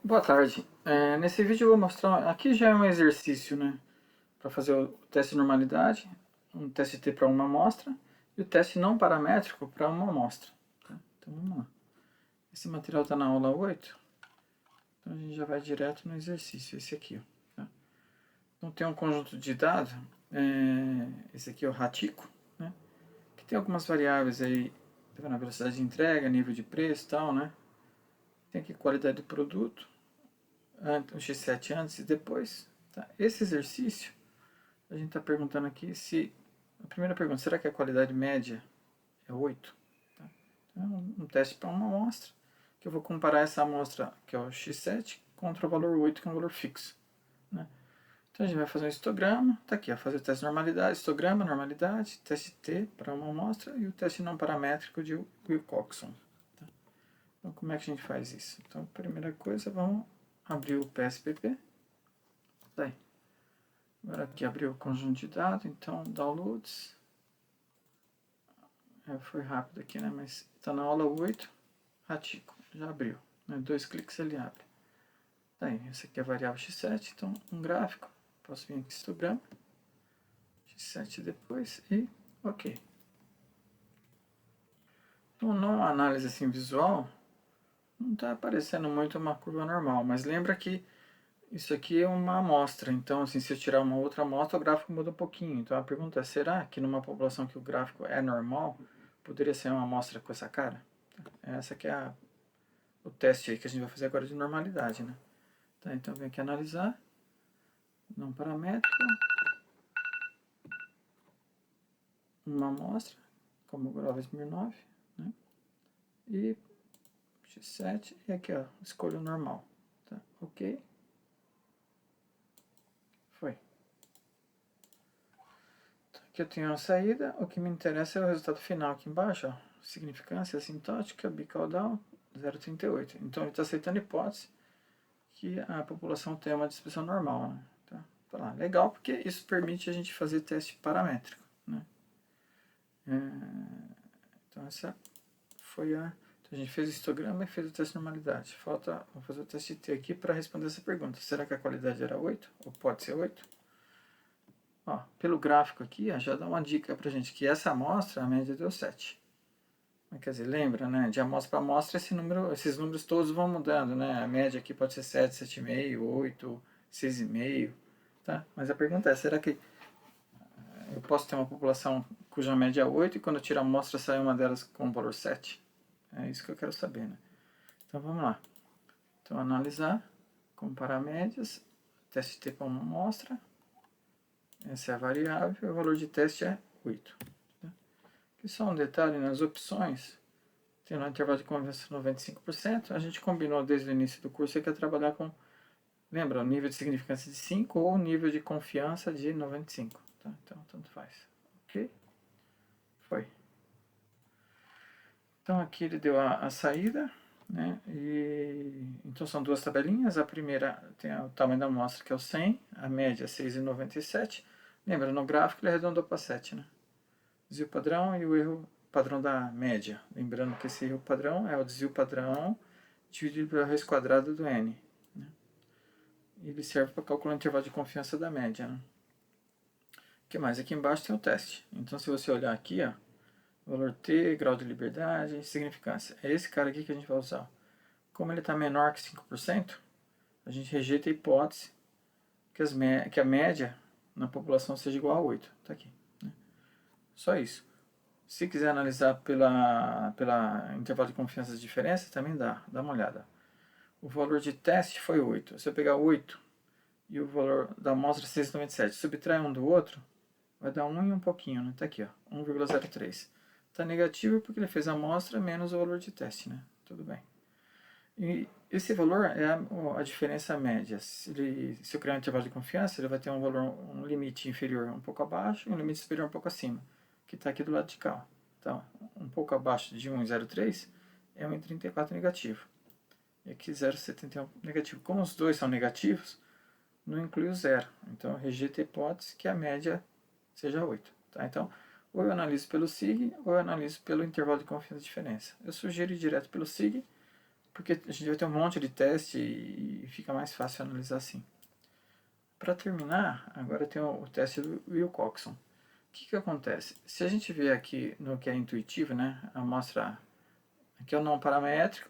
Boa tarde. Nesse vídeo eu vou mostrar, aqui já é um exercício, né, para fazer o teste de normalidade, um teste T para uma amostra e o teste não paramétrico para uma amostra. Tá? Então vamos lá. Esse material está na aula 8, então a gente já vai direto no exercício, esse aqui. Ó, tá? Então tem um conjunto de dados, esse aqui é o ratico, né, que tem algumas variáveis aí, tá vendo, a velocidade de entrega, nível de preço e tal, né. Tem aqui qualidade do produto, o X7 antes e depois. Tá? Esse exercício, a gente está perguntando aqui se... A primeira pergunta, será que a qualidade média é 8? Tá? Então, é um teste para uma amostra, que eu vou comparar essa amostra, que é o X7, contra o valor 8, que é um valor fixo. Né? Então a gente vai fazer um histograma, tá aqui, ó, fazer o teste de normalidade, histograma, normalidade, teste T para uma amostra e o teste não paramétrico de Wilcoxon. Tá? Então como é que a gente faz isso? Então, a primeira coisa, vamos abrir o PSPP. Daí. Agora aqui abriu o conjunto de dados, então downloads. Foi rápido aqui, né? Mas está na aula 8, ratico, já abriu. Né? 2 cliques ele abre. Daí, essa aqui é a variável x7, então um gráfico. Posso vir aqui histograma, x7 depois e ok. Então, numa análise assim visual, não está aparecendo muito uma curva normal, mas lembra que isso aqui é uma amostra, então assim, se eu tirar uma outra amostra, o gráfico muda um pouquinho. Então a pergunta é, será que numa população que o gráfico é normal, poderia ser uma amostra com essa cara? Essa que é o teste aí que a gente vai fazer agora de normalidade, né? Tá, então vem aqui analisar, não paramétrico, uma amostra, como o Grove 2009, né? E X7, e aqui ó, escolho normal, tá? Ok. Foi. Aqui eu tenho a saída, o que me interessa é o resultado final aqui embaixo, ó. Significância assintótica, bicaudal, 0,38. Então ele está aceitando a hipótese que a população tem uma distribuição normal, né? Tá lá. Legal, porque isso permite a gente fazer teste paramétrico, né? Então essa foi a... Então a gente fez o histograma e fez o teste de normalidade. Falta, vamos fazer o teste T aqui para responder essa pergunta. Será que a qualidade era 8? Ou pode ser 8? Ó, pelo gráfico aqui, ó, já dá uma dica pra gente que essa amostra, a média deu 7. Quer dizer, lembra, né? De amostra para amostra, esses números todos vão mudando, né? A média aqui pode ser 7, 7,5, 8, 6,5, tá? Mas a pergunta é, será que eu posso ter uma população cuja média é 8 e quando eu tiro a amostra sai uma delas com o valor 7? É isso que eu quero saber, né? Então vamos lá. Então analisar, comparar médias, teste T para uma amostra, essa é a variável, e o valor de teste é 8. Aqui só um detalhe, nas opções, tem no intervalo de confiança 95%, a gente combinou desde o início do curso que é trabalhar com, lembra, o nível de significância de 5 ou o nível de confiança de 95. Tá? Então, tanto faz. Ok? Foi. Então aqui ele deu a saída, né? Então são duas tabelinhas, a primeira tem o tamanho da amostra que é o 100, a média é 6,97. Lembra, no gráfico ele arredondou para 7, né? Desvio padrão e o erro padrão da média. Lembrando que esse erro padrão é o desvio padrão dividido pela raiz quadrada do n. Né? Ele serve para calcular o intervalo de confiança da média. Né? O que mais? Aqui embaixo tem o teste. Então se você olhar aqui, ó, valor T, grau de liberdade, significância. É esse cara aqui que a gente vai usar. Como ele está menor que 5%, a gente rejeita a hipótese que a média na população seja igual a 8. Está aqui. Né? Só isso. Se quiser analisar pela intervalo de confiança de diferença, também dá uma olhada. O valor de teste foi 8. Se eu pegar 8 e o valor da amostra 6,97, subtrai um do outro, vai dar 1 e um pouquinho, né? Tá aqui, ó, 1,03. Tá negativo porque ele fez a amostra menos o valor de teste, né? Tudo bem. E esse valor é a diferença média. Se eu criar um intervalo de confiança, ele vai ter um limite inferior um pouco abaixo e um limite superior um pouco acima, que está aqui do lado de cá. Então, um pouco abaixo de 1,03 é 1,34 negativo. E aqui 0,71 negativo. Como os dois são negativos, não inclui o zero. Então, eu rejeito a hipótese que a média seja 8. Tá? Então, ou eu analiso pelo SIG, ou eu analiso pelo intervalo de confiança de diferença. Eu sugiro ir direto pelo SIG, porque a gente vai ter um monte de teste e e fica mais fácil analisar assim. Para terminar, agora tem o teste do Wilcoxon. O que acontece? Se a gente vê aqui no que é intuitivo, né, a amostra, aqui é o não paramétrico,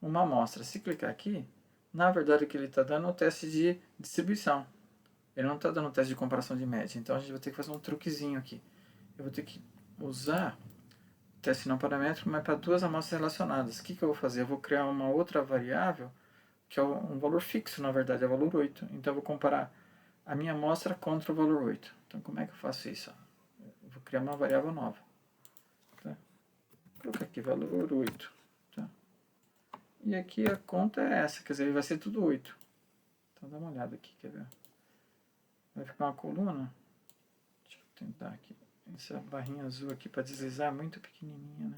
uma amostra. Se clicar aqui, na verdade o que ele está dando é o teste de distribuição. Ele não está dando o teste de comparação de média. Então a gente vai ter que fazer um truquezinho aqui. Eu vou ter que usar o teste não paramétrico, mas para duas amostras relacionadas. O que eu vou fazer? Eu vou criar uma outra variável, que é um valor fixo, na verdade, é o valor 8. Então eu vou comparar a minha amostra contra o valor 8. Então como é que eu faço isso? Eu vou criar uma variável nova. Tá? Vou colocar aqui valor 8. Tá? E aqui a conta é essa, quer dizer, vai ser tudo 8. Então dá uma olhada aqui, quer ver? Vai ficar uma coluna. Deixa eu tentar aqui. Essa barrinha azul aqui para deslizar é muito pequenininha, né?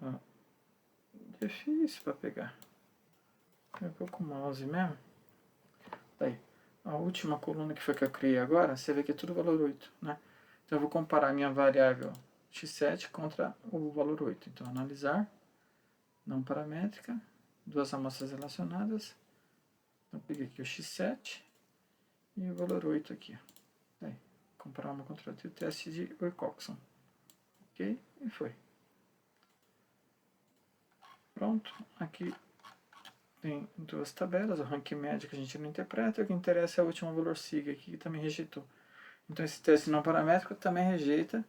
Ó, difícil para pegar. Eu vou com o mouse mesmo. Daí, a última coluna que foi que eu criei agora, você vê que é tudo valor 8, né? Então eu vou comparar a minha variável x7 contra o valor 8. Então analisar, não paramétrica, duas amostras relacionadas. Então peguei aqui o x7 e o valor 8 aqui. Daí, comparar uma contra outra e o teste de Wilcoxon. Ok? E foi. Pronto, aqui tem duas tabelas, o ranking médio que a gente não interpreta, o que interessa é o último valor sigma aqui, que também rejeitou. Então esse teste não paramétrico também rejeita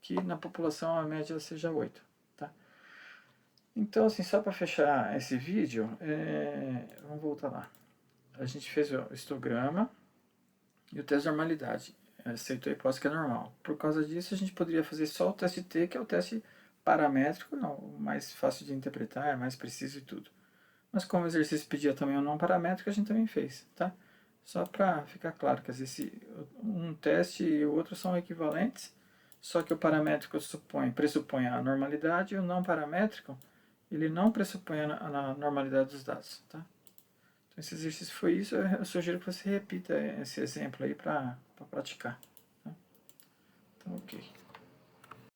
que na população a média seja 8. Tá? Então, assim, só para fechar esse vídeo, vamos voltar lá. A gente fez o histograma e o teste de normalidade. Aceitou a hipótese que é normal. Por causa disso, a gente poderia fazer só o teste T, que é o teste paramétrico, não, o mais fácil de interpretar, é mais preciso e tudo. Mas como o exercício pedia também o não paramétrico, a gente também fez, tá? Só para ficar claro que às vezes um teste e o outro são equivalentes, só que o paramétrico pressupõe a normalidade e o não paramétrico, ele não pressupõe a normalidade dos dados, tá? Então esse exercício foi isso, eu sugiro que você repita esse exemplo aí para praticar. Tá? Então, ok.